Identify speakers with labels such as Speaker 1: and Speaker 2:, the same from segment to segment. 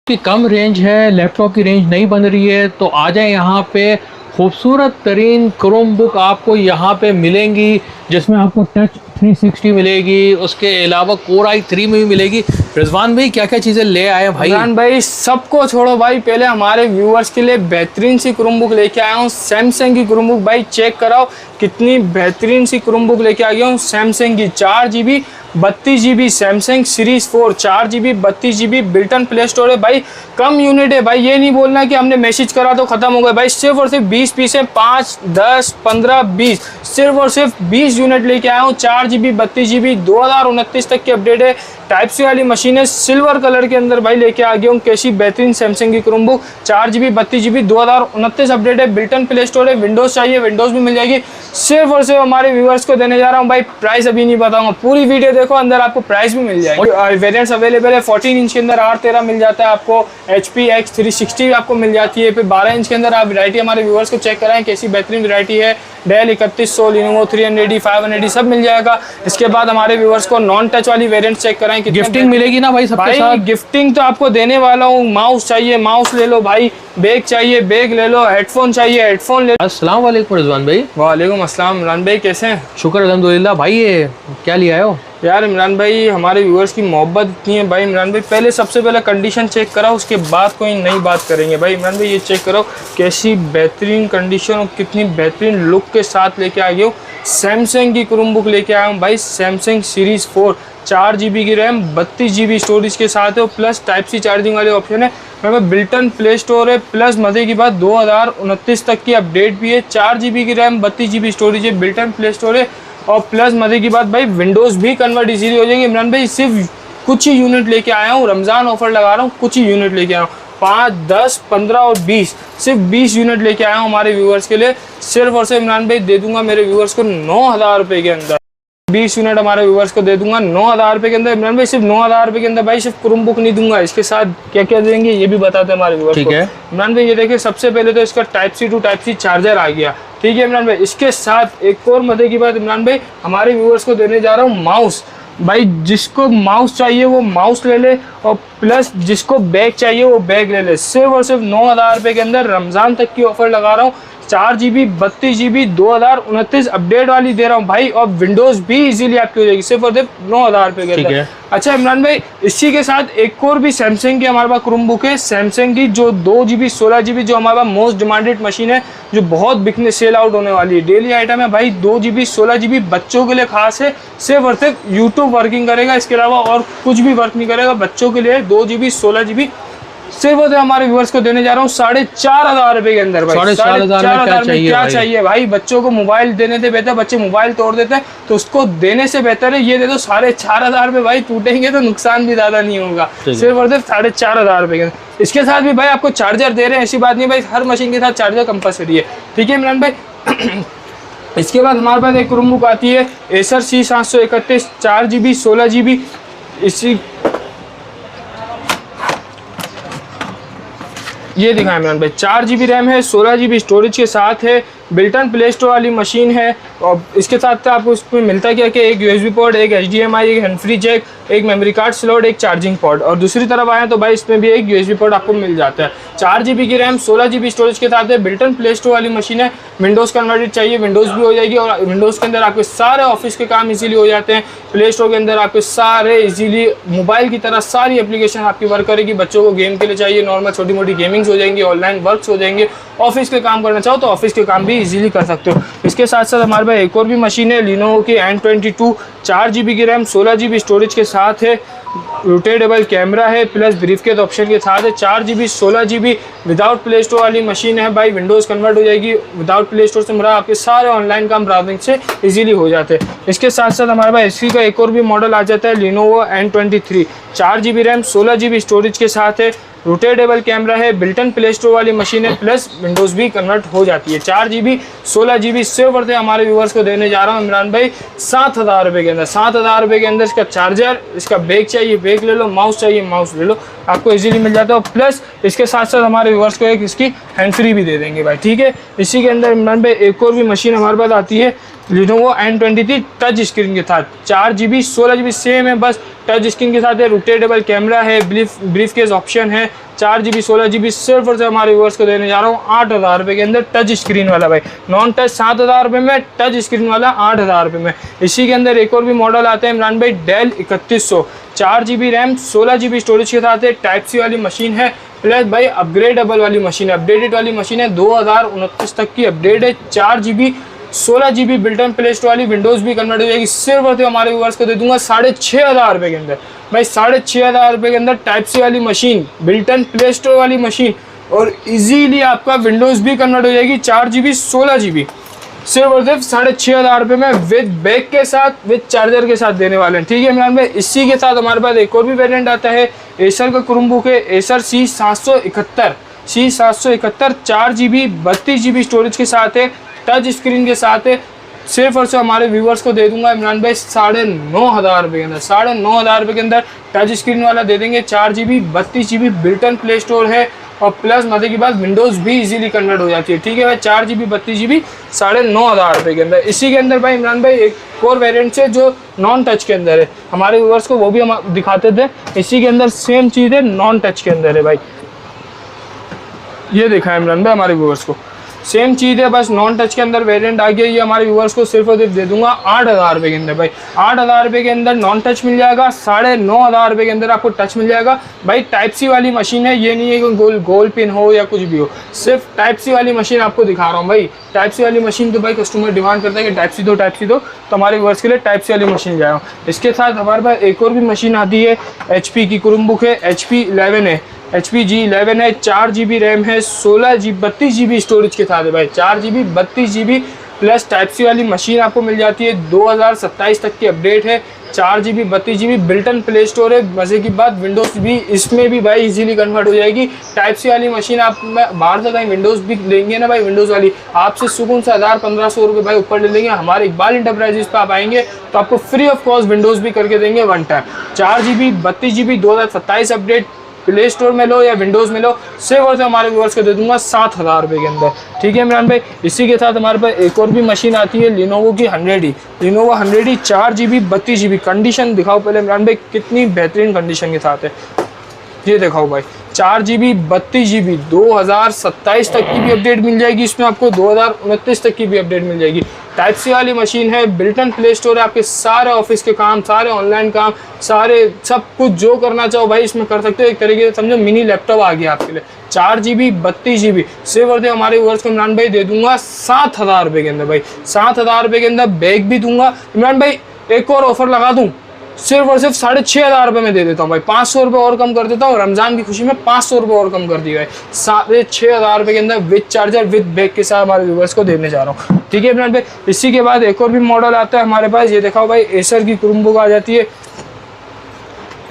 Speaker 1: की कम रेंज है, लैपटॉप की रेंज नहीं बन रही है, तो आ जाए यहाँ पे। खूबसूरत तरीन क्रोम बुक आपको यहाँ पे मिलेंगी, जिसमें आपको टच 360 मिलेगी, उसके अलावा कोर i3 में भी मिलेगी। रिजवान भाई क्या क्या चीज़ें ले आए भाई?
Speaker 2: इमरान भाई सबको छोड़ो भाई, पहले हमारे व्यूअर्स के लिए बेहतरीन सी क्रोम बुक लेके आया हूँ। सैमसंग की क्रोम बुक भाई चेक कराओ, कितनी बेहतरीन सी क्रोम बुक लेके आ गया हूँ। सैमसंग की 4GB 32GB Samsung series 4 4GB 32GB built-in play store है भाई। कम यूनिट है भाई, ये नहीं बोलना कि हमने मैसेज करा तो खत्म हो गए भाई। सिर्फ और सिर्फ 20 पीस है, 5, 10, 15, 20, सिर्फ और सिर्फ 20 यूनिट लेके आया हूँ। 4GB 32GB 2029 तक की अपडेट है। टाइप सी वाली मशीन है, सिल्वर कलर के अंदर भाई लेके आ गया हूँ। कैसी बेहतरीन सैमसंग की Chrome book 4GB 32GB 2029 update है। बिल्टन प्ले स्टोर है, विंडोज चाहिए विंडोज भी मिल जाएगी। सिर्फ और सिर्फ हमारे व्यूअर्स को देने जा रहा हूँ भाई। प्राइस अभी नहीं बताऊंगा, पूरी वीडियो देखो, अंदर आपको प्राइस भी मिल जाएगी। वेरिएंट्स अवेलेबल है। 14 इंच के अंदर R13 मिल जाता है आपको, HP X360 आपको मिल जाती है। फिर 12 इंच के अंदर आप वैरायटी हमारे व्यूअर्स को चेक कराएं, कैसी बेहतरीन वैरायटी है। डेल 3100, Lenovo 300, 500 सब मिल जाएगा। इसके बाद हमारे व्यूअर्स को नॉन टच वाली वेरिएंट चेक कराएं।
Speaker 1: गिफ्टिंग मिलेगी ना भाई सबके साथ?
Speaker 2: गिफ्टिंग तो आपको देने वाला हूँ। माउस चाहिए माउस ले लो भाई, बैग चाहिए बैग ले लो, हेडफोन चाहिए हेडफोन ले लो।
Speaker 1: अस्सलाम वालेकुम रिजवान भाई।
Speaker 2: वालेकुम अस्सलाम। इमरान भाई कैसे हैं?
Speaker 1: शुक्र अल्हम्दुलिल्लाह। भाई ये क्या लिया हो
Speaker 2: यार इमरान भाई, हमारे व्यूअर्स की मोहब्बत इतनी है भाई। इमरान भाई पहले सबसे पहले कंडीशन चेक कराओ, उसके बाद कोई नई बात करेंगे भाई। इमरान भाई ये चेक करो, कैसी बेहतरीन कंडीशन और कितनी बेहतरीन लुक के साथ लेके आ गया हूँ। सैमसंग की क्रोम बुक लेके आया हूँ भाई। सैमसंग सीरीज 4 4GB की रैम 32GB स्टोरेज के साथ है, प्लस टाइप सी चार्जिंग वाले ऑप्शन है। बिल्टन प्ले स्टोर है, प्लस मजे की बात 2029 तक की अपडेट भी है। 4GB की रैम 32GB स्टोरेज है, बिल्टन प्ले स्टोर है, और प्लस मजे की बात भाई विंडोज़ भी कन्वर्ट इजीली हो जाएगी। इमरान भाई सिर्फ कुछ ही यूनिट लेके आया हूँ, रमज़ान ऑफर लगा रहा हूँ, कुछ ही यूनिट लेके आया हूँ। 5, 10, 15 और 20, सिर्फ 20 यूनिट लेके आया हूँ हमारे व्यूअर्स के लिए। सिर्फ और सिर्फ इमरान भाई दे दूंगा मेरे व्यूअर्स को 9000 रुपये के अंदर। 20 यूनिट हमारे व्यूअर्स को दे दूंगा 9000 रुपये के अंदर। इमरान भाई सिर्फ 9000 रुपये के अंदर भाई सिर्फ क्रोम बुक नहीं दूंगा, इसके साथ क्या क्या देंगे ये भी बताते हैं हमारे व्यूअर्स को। इमरान भाई ये देखिए, सबसे पहले तो इसका type C to type C charger आ गया, ठीक है इमरान भाई। इसके साथ एक और मजे की बात इमरान भाई, हमारे व्यूअर्स को देने जा रहा हूँ माउस। भाई जिसको माउस चाहिए वो माउस ले ले, और प्लस जिसको बैग चाहिए वो बैग ले ले। सिर्फ और सिर्फ 9000 रुपये के अंदर रमज़ान तक की ऑफर लगा रहा हूँ। 4GB 32GB 2029 अपडेट वाली दे रहा हूँ भाई, और विंडोज भी इजीली आपकी हो जाएगी सिर्फ और सिर्फ 9000 रुपये के अंदर। अच्छा इमरान भाई, इसी के साथ एक और भी सैमसंग की हमारे पास क्रोम बुक है। सैमसंग की जो 2GB 16GB जो हमारे पास मोस्ट डिमांडेड मशीन है, जो बहुत बिकने सेल आउट होने वाली है, डेली आइटम है भाई। 2GB 16GB बच्चों के लिए खास है, सिर्फ और सिर्फ यूट्यूब वर्किंग करेगा, इसके अलावा और कुछ भी वर्क नहीं करेगा। बच्चों के लिए 2GB 16GB सिर्फ हमारे व्यूअर्स को देने जा रहा हूँ 4500 रुपए के अंदर भाई। 4500 में क्या चाहिए भाई? बच्चों को मोबाइल देने से बेहतर, बच्चे मोबाइल तोड़ देते हैं तो उसको देने से बेहतर है ये दे दो 4500 रुपए भाई। टूटेंगे तो नुकसान भी ज्यादा नहीं होगा, सिर्फ और सिर्फ 4500 रुपए के अंदर। इसके साथ भी भाई आपको चार्जर दे रहे हैं, ऐसी बात नहीं भाई, हर मशीन के साथ चार्जर कंपलसरी है, ठीक है इमरान भाई। इसके बाद हमारे पास एक क्रोम बुक आती है एसर C731 4GB 16GB। इसी ये दिखाएं इमरान भाई, 4GB रैम है, 16GB स्टोरेज के साथ है, बिल्टन प्ले स्टोर वाली मशीन है। और इसके साथ आपको इसमें मिलता क्या कि एक USB पोर्ट, एक HDMI, एक हैंड फ्री जैक, एक मेमोरी कार्ड स्लॉट, एक चार्जिंग पोर्ट, और दूसरी तरफ आए तो भाई इसमें भी एक USB पोर्ट आपको मिल जाता है। 4GB की रैम 16GB स्टोरेज के साथ है, बिल्टन प्ले स्टोर वाली मशीन है। विंडोज़ कन्वर्टेड चाहिए विंडोज़ भी हो जाएगी, और विंडोज़ के अंदर आपके सारे ऑफिस के काम इजीली हो जाते हैं। प्ले स्टोर के अंदर आपके सारे इजीली मोबाइल की तरह सारी एप्लीकेशन आपकी वर्क करेगी। बच्चों को गेम के लिए चाहिए, नॉर्मल छोटी मोटी गेमिंग्स हो जाएंगी, ऑनलाइन वर्क्स हो जाएंगे। ऑफिस के काम करना चाहो तो ऑफिस के काम भी इजीली कर सकते हो। इसके साथ साथ हमारे पास एक और भी मशीन है Lenovo की N22 4GB की रैम 16GB स्टोरेज के साथ है, रोटेटेबल कैमरा है, प्लस ब्रीफकेस ऑप्शन के साथ है। 4GB 16GB without play store वाली मशीन है भाई, विंडोज़ कन्वर्ट हो जाएगी। विदाउट प्ले स्टोर से मेरा आपके सारे ऑनलाइन काम ब्राउजिंग से इजीली हो जाते हैं। इसके साथ साथ हमारे पास इसी का एक और भी मॉडल आ जाता है Lenovo N23 4GB RAM 16GB storage के साथ है, रोटेटेबल कैमरा है, बिल्टन प्ले स्टोर वाली मशीन है, प्लस विंडोज़ भी कन्वर्ट हो जाती है। 4GB 16GB सिर्फ और हमारे व्यूअर्स को देने जा रहा हूँ इमरान भाई 7000 रुपये के अंदर। 7000 रुपये के अंदर इसका चार्जर, इसका बैग चाहिए बैग ले लो, माउस चाहिए माउस ले लो, आपको इजीली मिल जाता है। प्लस इसके साथ साथ हमारे व्यूअर्स को एक इसकी हैंड फ्री भी दे देंगे भाई, ठीक है। इसी के अंदर इमरान भाई एक और भी मशीन हमारे पास आती है Lenovo N23 टच स्क्रीन के साथ। 4GB 16GB सेम है, बस टच स्क्रीन के साथ है, रोटेटेबल कैमरा है, ब्रीफ केस ऑप्शन है, 4GB 16GB सिर्फ और सिर्फ हमारे व्यूअर्स को देने जा रहा हूँ 8,000 रुपये के अंदर टच स्क्रीन वाला भाई। नॉन टच 7,000 रुपये में, टच स्क्रीन वाला 8,000 रुपये में। इसी के अंदर एक और भी मॉडल आते हैं इमरान भाई, del 3100, 4GB RAM 16GB storage के साथ है, टाइप सी वाली मशीन है, प्लस भाई अपग्रेडेबल वाली मशीन है, अपडेटेड वाली मशीन है, 2029 तक की अपडेट है, 4GB 16GB built-in play store वाली, विंडोज़ भी कन्वर्ट हो जाएगी। सिर्फ और हमारे व्यूअर्स को दे दूंगा 6,500 रुपये के अंदर भाई, 6,500 रुपये के अंदर टाइप सी वाली मशीन, बिल्टन प्ले स्टोर वाली मशीन, और इजीली आपका विंडोज़ भी कन्वर्ट हो जाएगी 4GB 16GB सिर्फ और सिर्फ 6,500 रुपये में, विद बैग के साथ, विद चार्जर के साथ देने वाले हैं। ठीक है इमरान भाई, इसी के साथ हमारे पास एक और भी वेरिएंट आता है एसर का क्रोमबुक है, Acer C771, 4GB 32GB storage के साथ है, टच स्क्रीन के साथ है। सिर्फ और सिर्फ हमारे व्यूवर्स को दे दूंगा इमरान भाई 9,500 रुपये के अंदर, 9,500 रुपये के अंदर टच स्क्रीन वाला दे देंगे, 4GB 32GB built-in play store है, और प्लस मजे की बात विंडोज़ भी इजीली कन्वर्ट हो जाती है। ठीक है भाई, 4GB 32GB 9,500 रुपये के अंदर। इसी के अंदर भाई इमरान भाई एक और वेरिएंट है जो नॉन टच के अंदर है, हमारे व्यूवर्स को वो भी हम दिखाते थे। इसी के अंदर सेम चीज़ है, नॉन टच के अंदर है भाई, ये देखा है इमरान भाई हमारे व्यूवर्स को, सेम चीज़ है, बस नॉन टच के अंदर वेरिएंट आ गया। ये हमारे व्यूअर्स को सिर्फ और सिर्फ दे दूंगा 8,000 रुपये के अंदर भाई, 8,000 रुपये के अंदर नॉन टच मिल जाएगा, 9,500 रुपये के अंदर आपको टच मिल जाएगा भाई। टाइप सी वाली मशीन है, ये नहीं है कि गोल पिन हो या कुछ भी हो, सिर्फ टाइप सी वाली मशीन आपको दिखा रहा हूँ भाई। टाइप सी वाली मशीन तो भाई कस्टमर डिमांड करता है कि टाइप सी दो, तो हमारे व्यूअर्स के लिए टाइप सी वाली मशीन जाएगा। इसके साथ हमारे पास एक और भी मशीन आती है, HP की क्रोमबुक है, HP 11 है, HP G11 है, 4GB रैम है, 16GB 32GB स्टोरेज के साथ है भाई, 4GB 32GB प्लस टाइप सी वाली मशीन आपको मिल जाती है, 2027 तक की अपडेट है, 4GB 32GB built-in play store है। मज़े की बात विंडोज़ भी इसमें भी भाई इजीली कन्वर्ट हो जाएगी। टाइप सी वाली मशीन आप बाहर से कहीं विंडोज़ भी लेंगे ना भाई, विंडोज़ वाली आपसे सुकून से 1,000-1,500 रुपये भाई ऊपर ले लेंगे। हमारे इकबाल इंटरप्राइजेस पे आप आएंगे तो आपको फ्री ऑफ कॉस्ट विंडोज़ भी करके देंगे one time. 4GB 32GB 2027 update play store में लो या विंडोज़ में लो, सिर्फ और सिर्फ हमारे व्यूअर्स को दे दूंगा 7,000 रुपये के अंदर। ठीक है इमरान भाई, इसी के साथ हमारे पास एक और भी मशीन आती है लिनोवो की 100E, Lenovo 100E 4GB 32GB। Condition दिखाओ पहले इमरान भाई, कितनी बेहतरीन कंडीशन के साथ है, ये दिखाओ भाई, 4GB 32GB 2027 तक की भी अपडेट मिल जाएगी, इसमें आपको 2029 तक की भी अपडेट मिल जाएगी। टाइप सी वाली मशीन है, बिल्टन प्ले स्टोर है, आपके सारे ऑफिस के काम, सारे ऑनलाइन काम, सारे सब कुछ जो करना चाहो भाई इसमें कर सकते हो। एक तरीके से समझो मिनी लैपटॉप आ गया आपके लिए। 4GB 32GB सिर्फ और सिर्फ हमारे व्यूअर्स को इमरान भाई दे दूंगा 7,000 रुपये के अंदर भाई, 7,000 रुपये के अंदर बैग भी दूंगा। इमरान भाई एक और ऑफर लगा दूँ, सिर्फ और सिर्फ 6,500 रुपये में दे देता हूँ भाई, 500 रुपये और कम कर देता हूँ। रमज़ान की खुशी में 500 रुपये और कम कर दिया है, 6,500 रुपये के अंदर विद चार्जर विद बैग के साथ हमारे व्यूअर्स को देने जा रहा हूँ। ठीक है इमरान भाई, इसी के बाद एक और भी मॉडल आता है हमारे पास, ये दिखाओ भाई, एसर की क्रोमबुक आ जाती है,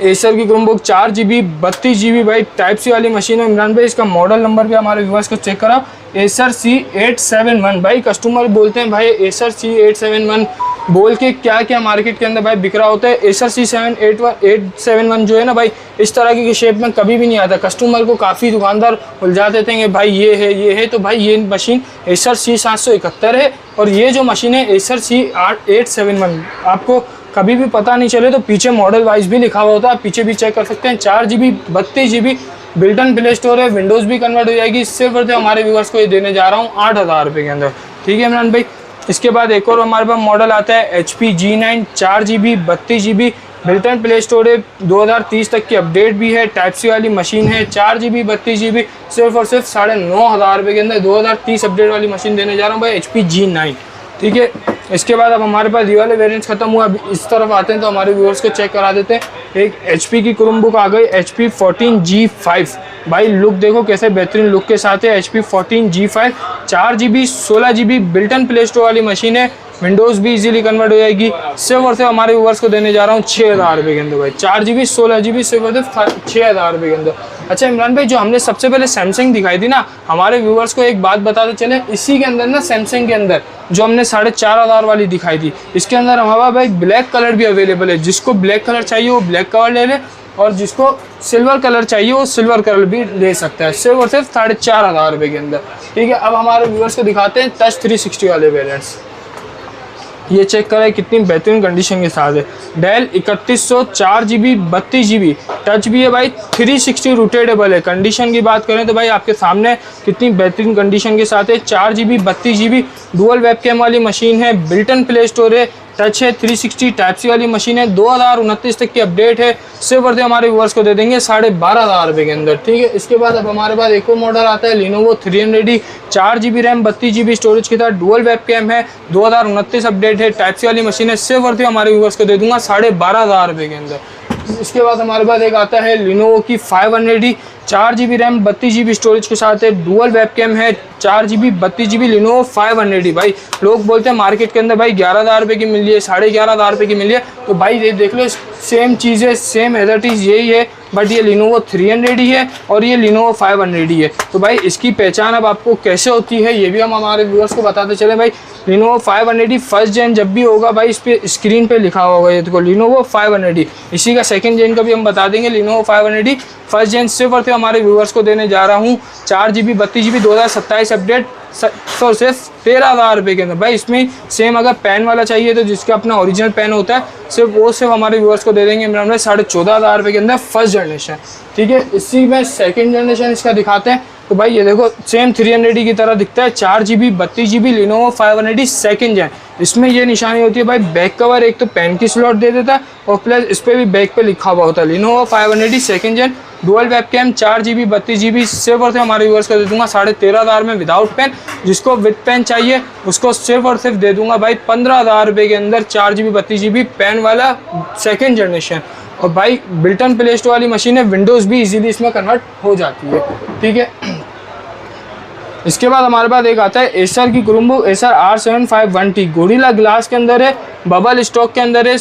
Speaker 2: एसर की क्रोमबुक 4GB 32GB भाई, टाइप सी वाली मशीन है इमरान भाई। इसका मॉडल नंबर भी हमारे व्यूअर्स को चेक कराओ, एसर C871 भाई। कस्टमर बोलते हैं भाई एसर C871 बोल के क्या क्या मार्केट के अंदर भाई बिक रहा होता है। एसर C871 जो है ना भाई, इस तरह की शेप में कभी भी नहीं आता। कस्टमर को काफ़ी दुकानदार उलझा देते हैं भाई ये है, तो भाई ये मशीन एसर C771 है, और ये जो मशीन है एसर C871। आपको कभी भी पता नहीं चले तो पीछे मॉडल वाइज भी लिखा हुआ होता है, आप पीछे भी चेक कर सकते हैं। 4GB 32GB built-in play store है, विंडोज़ भी कन्वर्ट हो जाएगी। सिर्फ और सिर्फ हमारे व्यूअर्स को ये देने जा रहा हूँ 8,000 रुपये के अंदर। ठीक है इमरान भाई, इसके बाद एक और हमारे पास मॉडल आता है HP G9 4GB 32GB built-in play store है, 2030 तक की अपडेट भी है, टाइप सी वाली मशीन है, 4GB 32GB सिर्फ और सिर्फ 9,500 रुपये के अंदर 2030 अपडेट वाली मशीन देने जा रहा हूँ भाई, HP G9। ठीक है, इसके बाद अब हमारे पास ये वाले वेरिएंट्स खत्म हुआ, अब इस तरफ आते हैं तो हमारे व्यूअर्स को चेक करा देते हैं। एक HP की क्रोमबुक आ गई, HP 14G5 भाई, लुक देखो कैसे बेहतरीन लुक के साथ है। HP 14G5 4GB 16GB built-in play store वाली मशीन है, विंडोज़ भी इजीली कन्वर्ट हो जाएगी। सिर्फ और सिर्फ हमारे व्यूअर्स को देने जा रहा हूँ 6,000 रुपये के अंदर भाई, 4GB 16GB सिर्फ और सिर्फ 6,000 रुपये के अंदर। अच्छा इमरान भाई, जो हमने सबसे पहले सैमसंग दिखाई थी ना, हमारे व्यूअर्स को एक बात बताते चले, इसी के अंदर ना सैमसंग के अंदर जो हमने 4,500 वाली दिखाई थी, इसके अंदर हमारा भाई ब्लैक कलर भी अवेलेबल है। जिसको ब्लैक कलर चाहिए वो ब्लैक कलर ले ले, और जिसको सिल्वर कलर चाहिए वो सिल्वर कलर भी ले सकता है, सिर्फ और सिर्फ 4,500 रुपये के अंदर। ठीक है, अब हमारे व्यूअर्स को दिखाते हैं टच 360 वाले वेरिएंट्स। ये चेक करें कितनी बेहतरीन कंडीशन के साथ है। डेल 3100 4GB 32GB टच भी है भाई, 360 रोटेटेबल है। कंडीशन की बात करें तो भाई आपके सामने कितनी बेहतरीन कंडीशन के साथ है। 4GB 32GB डुअल वेबकैम वाली मशीन है, बिल्टन प्ले स्टोर है, टच है, 360 टाइप सी वाली मशीन है। 2029 तक की अपडेट है। सिर्फ वर्दी हमारे व्यूअर्स को दे देंगे 12,500 रुपये के अंदर, ठीक है। इसके बाद अब हमारे पास एक और मॉडल आता है Lenovo 300D 4GB RAM 32GB storage के साथ, डुअल वेबकैम है, 2029 अपडेट है, टाइप सी वाली मशीन है। सिर्फ वर्दी हमारे व्यूअर्स को दे दूंगा 12,500 रुपये के अंदर। इसके बाद हमारे पास एक आता है Lenovo की 500D 4GB RAM 32GB storage के साथ है, डुअल वेबकैम है, 4GB 32GB Lenovo 500D। भाई लोग बोलते हैं मार्केट के अंदर भाई 11,000 रुपये की मिल रही है, 11,500 रुपये की मिल रही है, तो भाई ये देख लो सेम चीज़ है, सेम एज इट इज़ यही है, बट ये Lenovo 300D है और ये Lenovo 500D है। तो भाई इसकी पहचान अब आपको कैसे होती है ये भी हम हमारे व्यूअर्स को बताते चले। भाई Lenovo 500D फर्स्ट जेन जब भी होगा भाई इस पे स्क्रीन पे लिखा होगा ये देखो Lenovo 500D। इसी का सेकंड जेन का भी हम बता देंगे Lenovo 500D फर्स्ट जेन। सिर्फ हमारे व्यूअर्स को देने जा रहा हूँ 4GB 32GB 2027 अपडेट सिर्फ 13,000 रुपये के अंदर। भाई इसमें सेम अगर पेन वाला चाहिए तो जिसका अपना ओरिजिनल पेन होता है सिर्फ हमारे व्यूअर्स को दे देंगे इमरान भाई 14,500 रुपये के अंदर फर्स्ट जनरेशन, ठीक है। इसी में सेकंड जनरेशन इसका दिखाते हैं तो भाई ये देखो सेम 300D की तरह दिखता है, 4GB 32GB Lenovo 500D second जेन। इसमें ये निशानी होती है भाई बैक कवर एक तो पेन की स्लॉट दे देता है और प्लस इस पर भी बैक पे लिखा हुआ होता है Lenovo 500D second gen dual webcam 4GB 32GB। सिर्फ और सिर्फ हमारे व्यूअर्स को दे दूंगा 13,500 में विदाउट पेन। जिसको विद पेन चाहिए उसको सिर्फ और सिर्फ दे दूंगा भाई 15,000 रुपये के अंदर 4GB 32GB पेन वाला सेकंड जनरेशन। और भाई बिल्टन प्ले स्टोर वाली मशीन है, विंडोज़ भी इजीली इसमें कन्वर्ट हो जाती है, ठीक है। इसके बाद हमारे पास एक आता है एसर की Chromebook Acer R751T gorilla glass के अंदर है, बबल स्टॉक के अंदर है।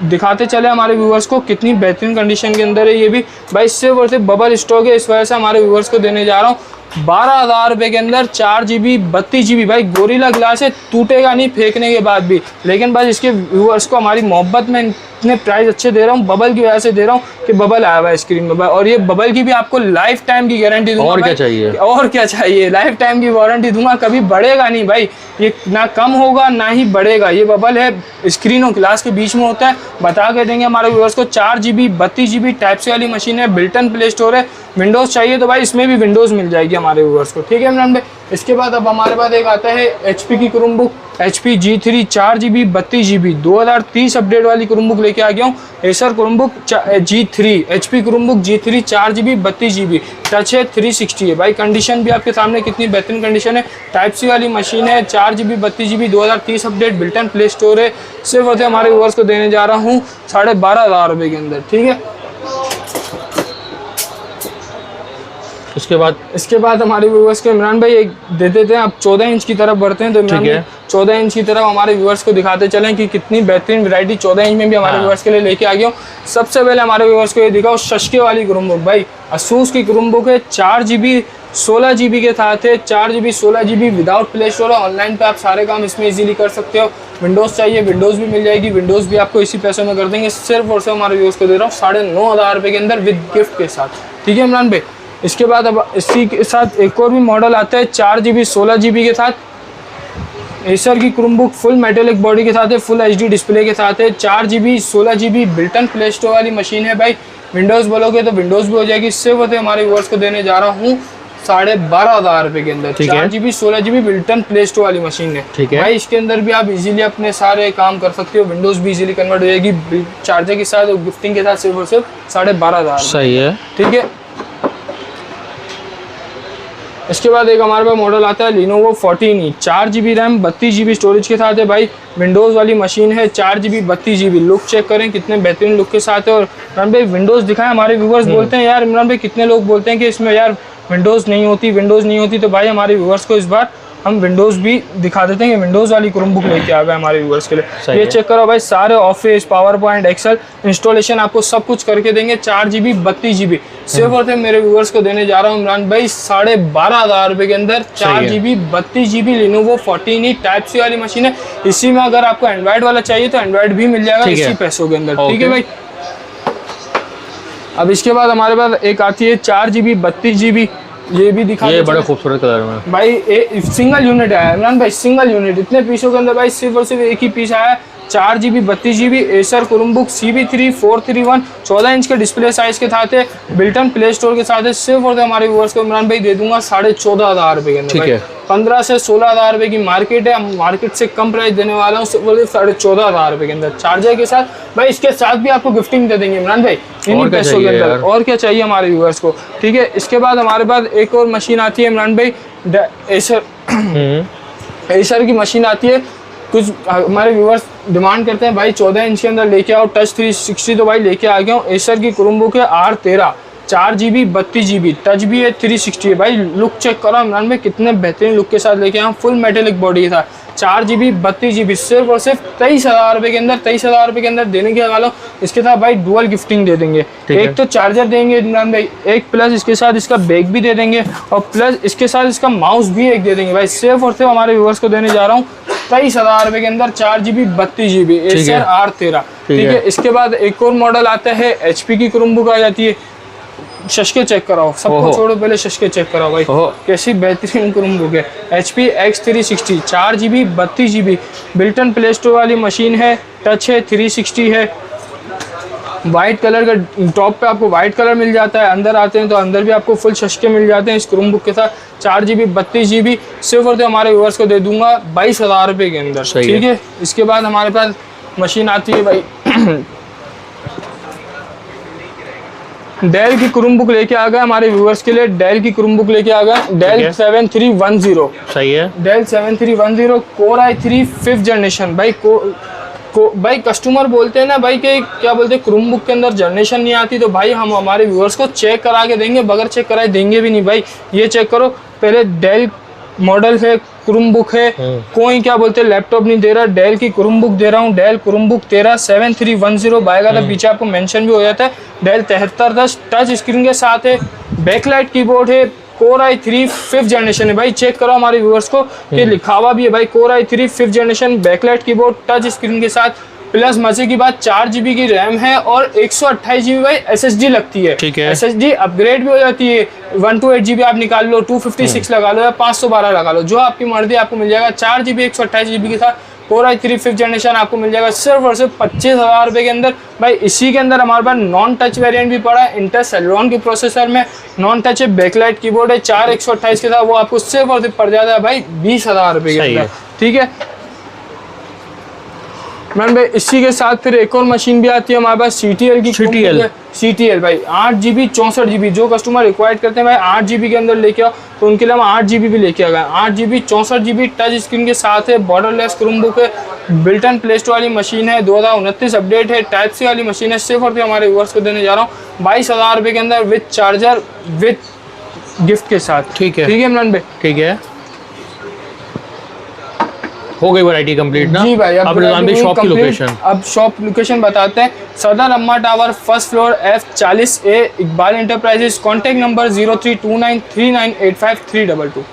Speaker 2: दिखाते चले हमारे व्यूअर्स को कितनी बेहतरीन कंडीशन के अंदर है ये भी। भाई सिर्फ और सिर्फ बबल स्टॉक है, इस वजह से हमारे व्यूअर्स को देने जा रहा हूँ 12,000 रुपये के अंदर 4GB 32GB। भाई गोरिल्ला ग्लास है, टूटेगा नहीं फेंकने के बाद भी, लेकिन बस इसके व्यूअर्स को हमारी मोहब्बत में इतने प्राइस अच्छे दे रहा हूँ बबल की वजह से दे रहा हूँ कि बबल आया हुआ है स्क्रीन में। और ये बबल की भी आपको लाइफ टाइम की गारंटी दूंगा।
Speaker 1: और क्या चाहिए,
Speaker 2: और क्या चाहिए, लाइफ टाइम की वारंटी दूंगा, कभी बढ़ेगा नहीं भाई, ये ना कम होगा ना ही बढ़ेगा। ये बबल है स्क्रीन और ग्लास के बीच में होता है, बता के देंगे हमारे व्यूअर्स को। 4GB 32GB टाइप सी वाली मशीन है, बिल्टन प्ले स्टोर है। विंडोज़ चाहिए तो भाई इसमें भी विंडोज़ मिल जाएगी हमारे व्यूअर्स को, ठीक है इमरान भाई। इसके बाद अब हमारे पास एक आता है HP की Chromebook HP G3 4GB 32GB 2030 update वाली क्रोमबुक लेके आ गया हूँ। Acer Chromebook G3 HP Chromebook G3 4GB 32GB touch है, 360 है। भाई कंडीशन भी आपके सामने कितनी बेहतरीन कंडीशन है, टाइप सी वाली मशीन है, 4GB 32GB 2030 update built-in play store है। सिर्फ होते हमारे व्यूअर्स को देने जा रहा हूँ 12,500 रुपये के अंदर, ठीक है। इसके बाद हमारे व्यूअर्स को इमरान भाई एक दे देते हैं। अब 14 इंच की तरफ बढ़ते हैं तो इमरान भाई 14 इंच की तरफ हमारे व्यूअर्स को दिखाते चलें कि कितनी बेहतरीन वैरायटी 14 इंच में भी हमारे व्यूअर्स के लिए लेके आ गया हूँ। सबसे पहले हमारे व्यूअर्स को ये दिखाओ शशके वाली क्रोमबुक। भाई असूस की क्रोमबुक है, 4GB 16GB के साथ है, 4GB 16GB without play store है। ऑनलाइन पे आप सारे काम इसमें इजीली कर सकते हो। विंडोज़ चाहिए विंडोज़ भी मिल जाएगी, विंडोज़ भी आपको इसी पैसों में कर देंगे। सिर्फ और सिर्फ हमारे व्यूअर्स को दे रहा हूँ 9,500 रुपये के अंदर विद गिफ्ट के साथ, ठीक है इमरान भाई। इसके बाद अब इसी के साथ एक और भी मॉडल आता है 4GB 16GB के साथ। एसर की क्रोमबुक फुल मेटेलिक बॉडी के साथ है, फुल HD डिस्प्ले के साथ है, 4GB 16GB built-in play store वाली मशीन है। भाई विंडोज़ बोलोगे तो विंडोज़ भी हो जाएगी। सिर्फ होते हमारे व्यूअर्स को देने जा रहा हूँ 12,500 रुपये के अंदर 4GB 16GB built-in play store वाली मशीन है, ठीक है। भाई इसके अंदर भी आप इजीली अपने सारे काम कर सकते हो, विंडोज़ भी इजीली कन्वर्ट हो जाएगी चार्जर के साथ और गिफ्टिंग के साथ। सिर्फ और सिर्फ 12,500,
Speaker 1: सही है,
Speaker 2: ठीक है। इसके बाद एक हमारे पास मॉडल आता है Lenovo 14E 4GB RAM 32GB storage के साथ है। भाई विंडोज़ वाली मशीन है, 4GB 32GB। लुक चेक करें कितने बेहतरीन लुक के साथ है। और इमरान भाई विंडोज़ दिखाएं, हमारे व्यूअर्स बोलते हैं यार इमरान भाई कितने लोग बोलते हैं कि इसमें यार विंडोज़ नहीं होती। तो भाई हमारे व्यूअर्स को इस बार हम विंडोज़ भी दिखा देते हैं कि विंडोज़ वाली क्रोमबुक लेके आ गए हमारे व्यूअर्स के लिए। ये चेक करो भाई, सारे office power point excel installation आपको सब कुछ करके देंगे। 4GB 32GB सिर्फ और सिर्फ मेरे व्यूअर्स को देने जा रहा हूँ इमरान भाई 12,500 रुपये के अंदर 4GB 32GB Lenovo 14E type सी वाली मशीन है। इसी में अगर आपको एंड्रॉइड वाला चाहिए तो एंड्रॉइड भी मिल जाएगा इसी पैसों के अंदर, ठीक है भाई। अब इसके बाद हमारे पास एक आती है 4GB 32GB ये भी दिखा
Speaker 1: ये
Speaker 2: दो
Speaker 1: बड़ा खूबसूरत कलर में
Speaker 2: भाई। सिंगल यूनिट आया इमरान भाई, सिंगल यूनिट, इतने पीसों के अंदर भाई सिर्फ और सिर्फ एक ही पीस आया है। 4GB 32GB Acer Chromebook CB3 431 14 inch के डिस्प्ले साइज के साथ है, बिल्टन प्ले स्टोर के साथ है। सिर्फ और हमारे व्यूअर्स को इमरान भाई दे दूंगा 14,500 रुपये के अंदर।
Speaker 1: ठीक है,
Speaker 2: 15 से 16,000 रुपये की मार्केट है, मार्केट से कम प्राइस देने वाला हूँ सिर्फ 14,500 रुपये के अंदर चार्जर के साथ। भाई इसके साथ भी आपको गिफ्टिंग दे देंगे इमरान भाई इन्हीं पैसों के अंदर। और क्या चाहिए हमारे व्यूअर्स को। ठीक है, इसके बाद हमारे पास एक और मशीन आती है इमरान भाई, एसर की मशीन आती है। कुछ हमारे व्यूअर्स डिमांड करते हैं भाई 14 इंच के अंदर लेके आओ टच 360, तो भाई लेके आ गया हूँ। एसर की क्रोमबुक है R13 4GB 32GB, टच भी है 360 है। भाई लुक चेक करो इमरान भाई कितने बेहतरीन लुक के साथ लेके आया, फुल मेटेलिक बॉडी के साथ। 4GB 32GB सिर्फ और सिर्फ 23,000 रुपये के अंदर, 23,000 रुपये के अंदर देने के वालों। इसके साथ भाई डुअल गिफ्टिंग दे देंगे, एक तो चार्जर देंगे इमरान भाई, एक प्लस इसके साथ इसका बैग भी दे देंगे, और प्लस इसके साथ इसका माउस भी एक दे देंगे। भाई सिर्फ और सिर्फ हमारे व्यूअर्स को देने जा रहा हूँ 23,000 रुपये के अंदर 4GB 32GB एसर R13। ठीक है, इसके बाद एक और मॉडल आता है HP की क्रोमबुक आ जाती है। शशके चेक कराओ, सबको छोड़ो पहले शशके चेक कराओ भाई, कैसी बेहतरीन क्रोमबुक है। HP X360 4GB 32GB built-in play store वाली मशीन है, टच है 360 है। वाइट कलर का टॉप पे आपको वाइट कलर मिल जाता है, अंदर आते हैं तो अंदर भी आपको फुल शशके मिल जाते हैं इस क्रोमबुक के साथ। 4GB 32GB सिर्फ और हमारे व्यूअर्स को दे दूंगा 22,000 रुपये के अंदर। ठीक है, इसके बाद हमारे पास मशीन आती है भाई डेल की क्रोमबुक लेके आ गया हमारे व्यूअर्स के लिए, डेल की क्रोमबुक लेके आ गया, डेल 7310। सही है, del 7310 core i3 5th generation. भाई भाई कस्टमर बोलते हैं ना भाई कि क्या बोलते हैं क्रोमबुक के अंदर जनरेशन नहीं आती, तो भाई हम हमारे व्यूअर्स को चेक करा के देंगे, बगैर चेक कराए देंगे भी नहीं। भाई ये चेक करो पहले, डेल मॉडल है, क्रोमबुक है, कोई क्या बोलते हैं लैपटॉप नहीं दे रहा, डेल की क्रोमबुक दे रहा हूँ। डेल क्रोमबुक 7310 बाएगा था, पीछे आपको मेंशन भी हो जाता है। डेल 7310 टच स्क्रीन के साथ है, बैकलाइट कीबोर्ड है, कोर i3 5th जनरेशन है। भाई चेक करो हमारे व्यूअर्स को कि लिखा हुआ भी है भाई core i3 5th generation, backlight keyboard, touch screen के साथ, प्लस मजे की बात 4GB की रैम है और 128GB भाई SSD लगती है। ठीक है, SSD अपग्रेड भी हो जाती है, 128GB आप निकाल लो, 256 लगा लो या 512 लगा लो, जो आपकी मर्जी आपको मिल जाएगा। 4GB 128GB के साथ कोर i3 5th जनरेशन आपको मिल जाएगा सिर्फ और सिर्फ 25,000 रुपये के अंदर। भाई इसी के अंदर हमारे पास नॉन टच वेरिएंट भी पड़ा है, इंटेल सेलेरॉन के प्रोसेसर में नॉन टच है, बैकलाइट कीबोर्ड है, 4128 के साथ, वो आपको सिर्फ और सिर्फ पड़ जाता है भाई 20,000 रुपये के अंदर। ठीक है मैम भाई, इसी के साथ फिर एक और मशीन भी आती है हमारे पास CTL की। CTL भाई 8GB 64GB, जो कस्टमर रिक्वायर्ड करते हैं भाई 8GB के अंदर लेके आओ, तो उनके लिए हम 8GB भी लेके आ गए। 8GB 64GB टच स्क्रीन के साथ है, बॉर्डरलेस क्रोमबुक है, बिल्टन प्ले स्टोर वाली मशीन है, 2029 अपडेट है, टाइप सी वाली मशीन है। सिर्फ और हमारे व्यूअर्स को देने जा रहा हूँ 22,000 रुपये के अंदर विद चार्जर विद गिफ्ट के साथ। ठीक है इमरान भाई, ठीक है, हो गई वैरायटी कंप्लीट ना जी भाई। अब शॉप की लोकेशन, अब शॉप लोकेशन बताते हैं। सदर अम्मा tower, first floor, F40A, Iqbal enterprises. Contact number 03293985 322।